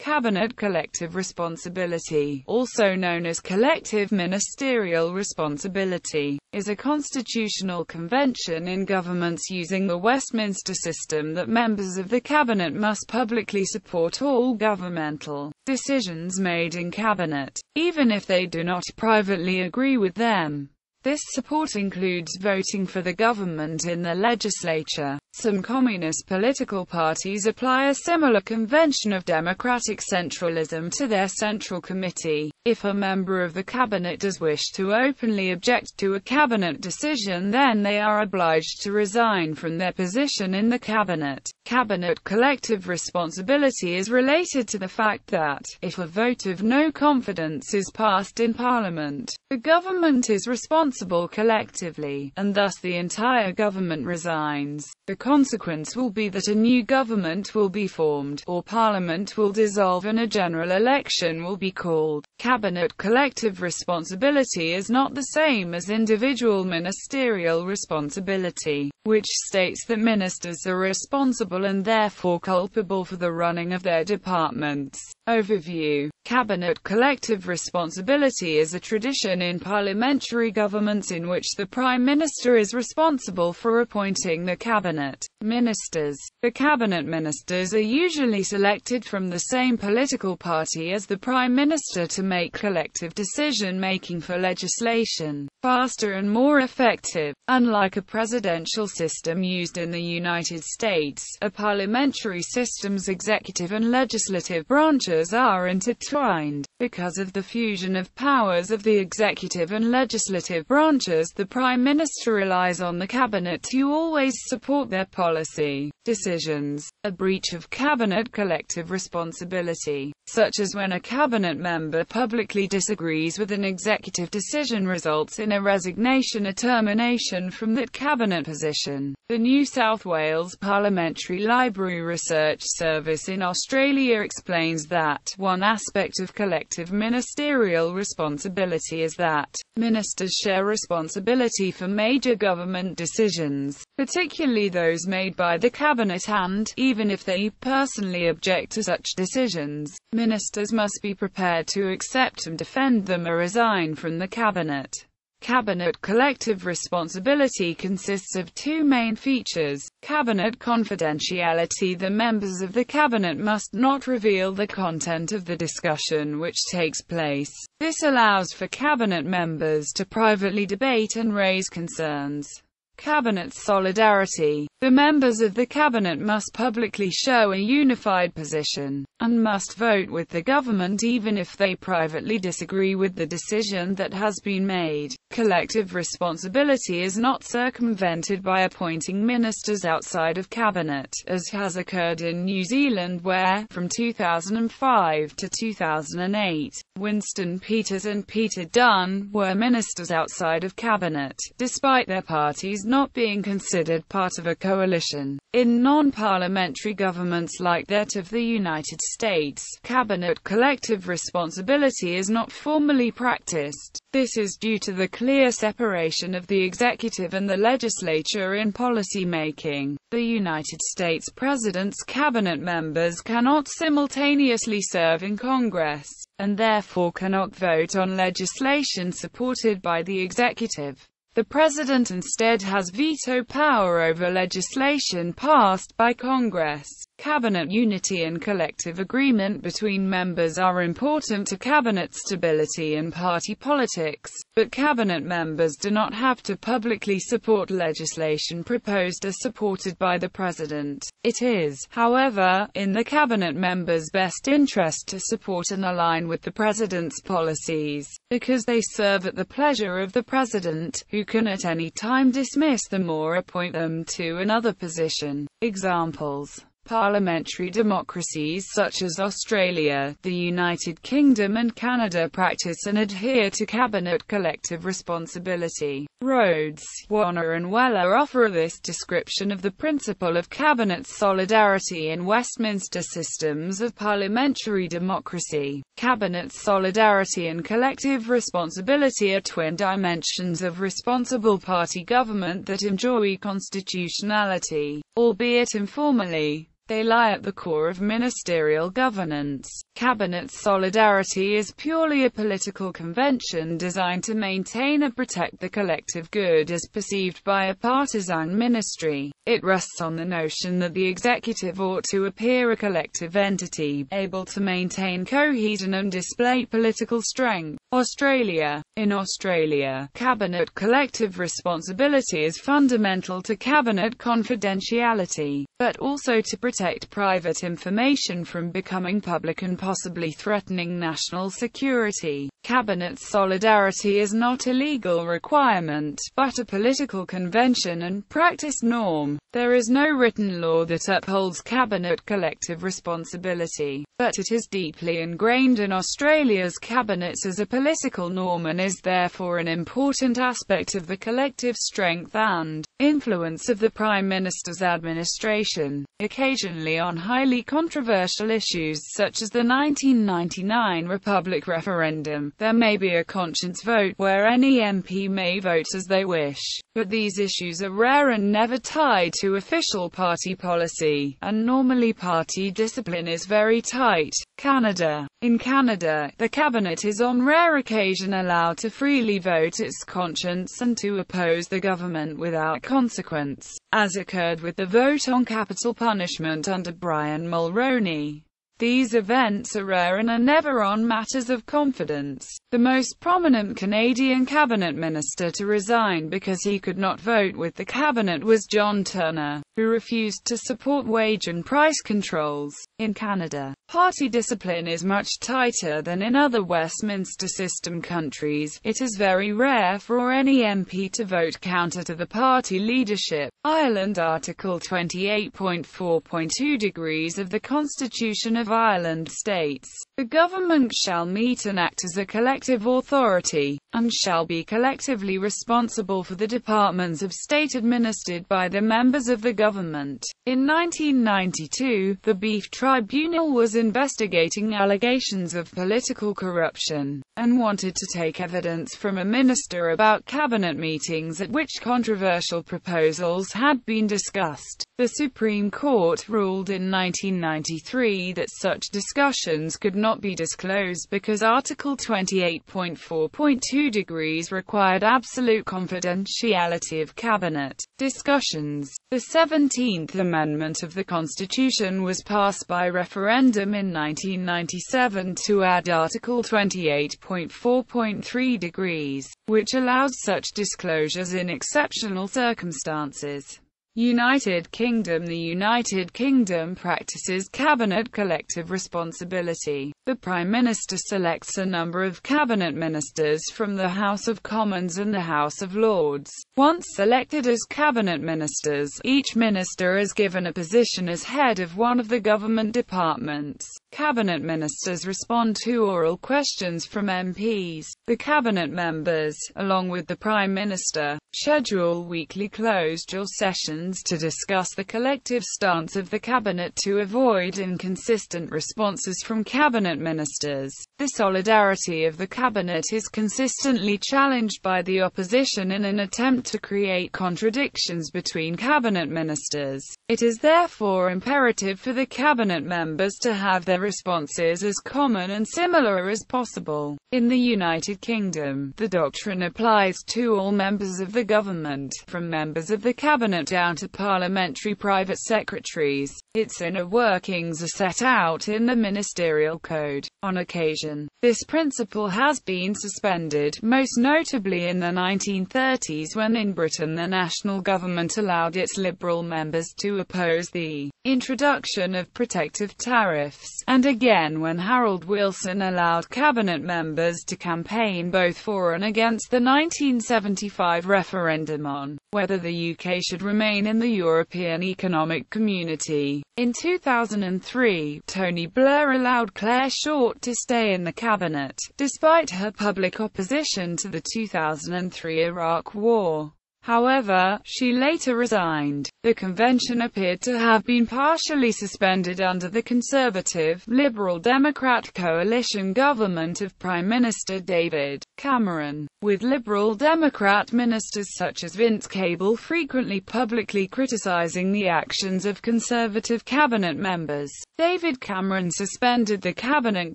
Cabinet collective responsibility, also known as collective ministerial responsibility, is a constitutional convention in governments using the Westminster System that members of the Cabinet must publicly support all governmental decisions made in Cabinet, even if they do not privately agree with them. This support includes voting for the government in the legislature. Some communist political parties apply a similar convention of democratic centralism to their central committee. If a member of the cabinet does wish to openly object to a cabinet decision, then they are obliged to resign from their position in the cabinet. Cabinet collective responsibility is related to the fact that, if a vote of no confidence is passed in Parliament, the government is responsible collectively, and thus the entire government resigns. The consequence will be that a new government will be formed, or Parliament will dissolve and a general election will be called. Cabinet collective responsibility is not the same as individual ministerial responsibility, which states that ministers are responsible and therefore culpable for the running of their departments. Overview. Cabinet collective responsibility is a tradition in parliamentary governments in which the Prime Minister is responsible for appointing the cabinet ministers. The cabinet ministers are usually selected from the same political party as the Prime Minister to make collective decision-making for legislation faster and more effective. Unlike a presidential system used in the United States, a parliamentary system's executive and legislative branches are intertwined. Because of the fusion of powers of the executive and legislative branches, the Prime Minister relies on the cabinet to always support their policy decisions. A breach of cabinet collective responsibility, such as when a cabinet member publicly disagrees with an executive decision, results in a resignation or termination from that cabinet position. The New South Wales Parliamentary Library Research Service in Australia explains that one aspect of collective ministerial responsibility is that ministers share responsibility for major government decisions, particularly those made by the cabinet, and, even if they personally object to such decisions, ministers must be prepared to accept and defend them or resign from the cabinet. Cabinet collective responsibility consists of two main features. Cabinet confidentiality. The members of the cabinet must not reveal the content of the discussion which takes place. This allows for cabinet members to privately debate and raise concerns. Cabinet solidarity. The members of the cabinet must publicly show a unified position, and must vote with the government even if they privately disagree with the decision that has been made. Collective responsibility is not circumvented by appointing ministers outside of cabinet, as has occurred in New Zealand where, from 2005 to 2008, Winston Peters and Peter Dunne were ministers outside of cabinet, despite their parties not being considered part of a coalition. In non-parliamentary governments like that of the United States, cabinet collective responsibility is not formally practiced. This is due to the clear separation of the executive and the legislature in policy making. The United States President's cabinet members cannot simultaneously serve in Congress, and therefore cannot vote on legislation supported by the executive. The President instead has veto power over legislation passed by Congress. Cabinet unity and collective agreement between members are important to cabinet stability and party politics, but cabinet members do not have to publicly support legislation proposed or supported by the President. It is, however, in the cabinet members' best interest to support and align with the President's policies, because they serve at the pleasure of the President, who can at any time dismiss them or appoint them to another position. Examples: parliamentary democracies such as Australia, the United Kingdom and Canada practice and adhere to cabinet collective responsibility. Rhodes, Warner and Weller offer this description of the principle of cabinet solidarity in Westminster systems of parliamentary democracy. Cabinet solidarity and collective responsibility are twin dimensions of responsible party government that enjoy constitutionality, albeit informally. They lie at the core of ministerial governance. Cabinet solidarity is purely a political convention designed to maintain and protect the collective good as perceived by a partisan ministry. It rests on the notion that the executive ought to appear a collective entity, able to maintain cohesion and display political strength. Australia. In Australia, cabinet collective responsibility is fundamental to cabinet confidentiality, but also to protect private information from becoming public and possibly threatening national security. Cabinet solidarity is not a legal requirement, but a political convention and practice norm. There is no written law that upholds cabinet collective responsibility, but it is deeply ingrained in Australia's cabinets as a political norm and is therefore an important aspect of the collective strength and influence of the Prime Minister's administration. Occasionally on highly controversial issues such as the 1999 Republic referendum, there may be a conscience vote where any MP may vote as they wish, but these issues are rare and never tied to official party policy, and normally party discipline is very tight. Canada. In Canada, the cabinet is on rare occasion allowed to freely vote its conscience and to oppose the government without consequence, as occurred with the vote on capital punishment under Brian Mulroney. These events are rare and are never on matters of confidence. The most prominent Canadian cabinet minister to resign because he could not vote with the cabinet was John Turner, who refused to support wage and price controls. In Canada, party discipline is much tighter than in other Westminster System countries. It is very rare for any MP to vote counter to the party leadership. Ireland. Article 28.4.2 degrees of the Constitution of Ireland states, "The government shall meet and act as a collective authority, and shall be collectively responsible for the departments of state administered by the members of the government." In 1992, the Beef Tribunal was investigating allegations of political corruption, and wanted to take evidence from a minister about cabinet meetings at which controversial proposals had been discussed. The Supreme Court ruled in 1993 that such discussions could not be disclosed because Article 28.4.2 degrees required absolute confidentiality of cabinet discussions. The 17th Amendment of the Constitution was passed by referendum in 1997 to add Article 28.4.3 degrees, which allows such disclosures in exceptional circumstances. United Kingdom. The United Kingdom practices cabinet collective responsibility. The Prime Minister selects a number of cabinet ministers from the House of Commons and the House of Lords. Once selected as cabinet ministers, each minister is given a position as head of one of the government departments. Cabinet ministers respond to oral questions from MPs. The cabinet members, along with the Prime Minister, schedule weekly closed-door sessions to discuss the collective stance of the cabinet to avoid inconsistent responses from cabinet ministers. The solidarity of the cabinet is consistently challenged by the opposition in an attempt to create contradictions between cabinet ministers. It is therefore imperative for the cabinet members to have their responses as common and similar as possible. In the United Kingdom, the doctrine applies to all members of the government, from members of the cabinet down to parliamentary private secretaries. Its inner workings are set out in the ministerial code. On occasion, this principle has been suspended, most notably in the 1930s when in Britain the national government allowed its liberal members to oppose the introduction of protective tariffs, and again when Harold Wilson allowed cabinet members to campaign both for and against the 1975 referendum on whether the UK should remain in the European Economic Community. In 2003, Tony Blair allowed Claire Short to stay in the cabinet, despite her public opposition to the 2003 Iraq War. However, she later resigned. The convention appeared to have been partially suspended under the Conservative, Liberal Democrat coalition government of Prime Minister David Cameron, with Liberal Democrat ministers such as Vince Cable frequently publicly criticizing the actions of Conservative cabinet members. David Cameron suspended the Cabinet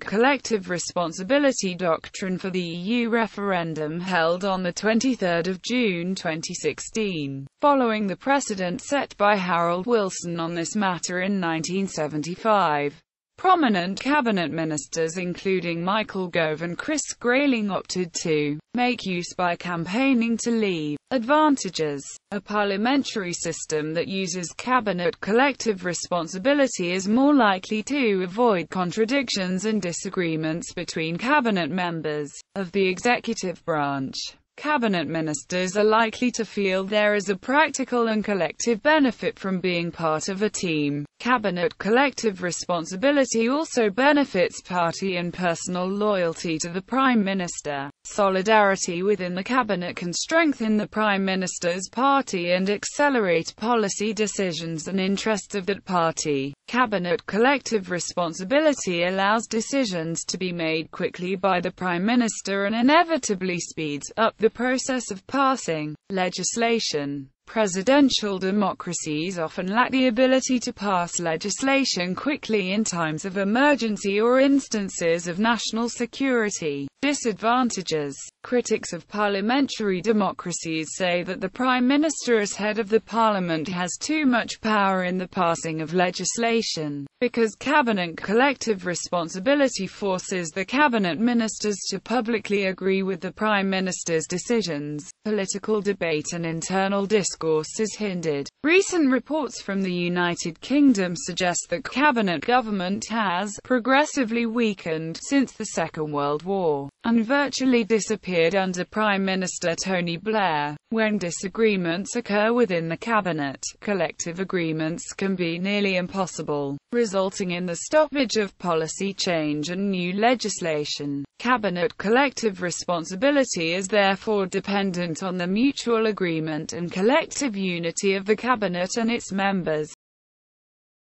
collective responsibility doctrine for the EU referendum held on 23 June 2016, following the precedent set by Harold Wilson on this matter in 1975. Prominent cabinet ministers including Michael Gove and Chris Grayling opted to make use by campaigning to leave. Advantages. A parliamentary system that uses cabinet collective responsibility is more likely to avoid contradictions and disagreements between cabinet members of the executive branch. Cabinet ministers are likely to feel there is a practical and collective benefit from being part of a team. Cabinet collective responsibility also benefits party and personal loyalty to the Prime Minister. Solidarity within the cabinet can strengthen the Prime Minister's party and accelerate policy decisions and interests of that party. Cabinet collective responsibility allows decisions to be made quickly by the Prime Minister and inevitably speeds up the process of passing legislation. Presidential democracies often lack the ability to pass legislation quickly in times of emergency or instances of national security. Disadvantages. Critics of parliamentary democracies say that the Prime Minister as head of the Parliament has too much power in the passing of legislation, because cabinet collective responsibility forces the cabinet ministers to publicly agree with the Prime Minister's decisions. Political debate and internal discourse is hindered. Recent reports from the United Kingdom suggest that cabinet government has progressively weakened since the Second World War, and virtually disappeared under Prime Minister Tony Blair. When disagreements occur within the cabinet, collective agreements can be nearly impossible, resulting in the stoppage of policy change and new legislation. Cabinet collective responsibility is therefore dependent on the mutual agreement and collective unity of the cabinet and its members.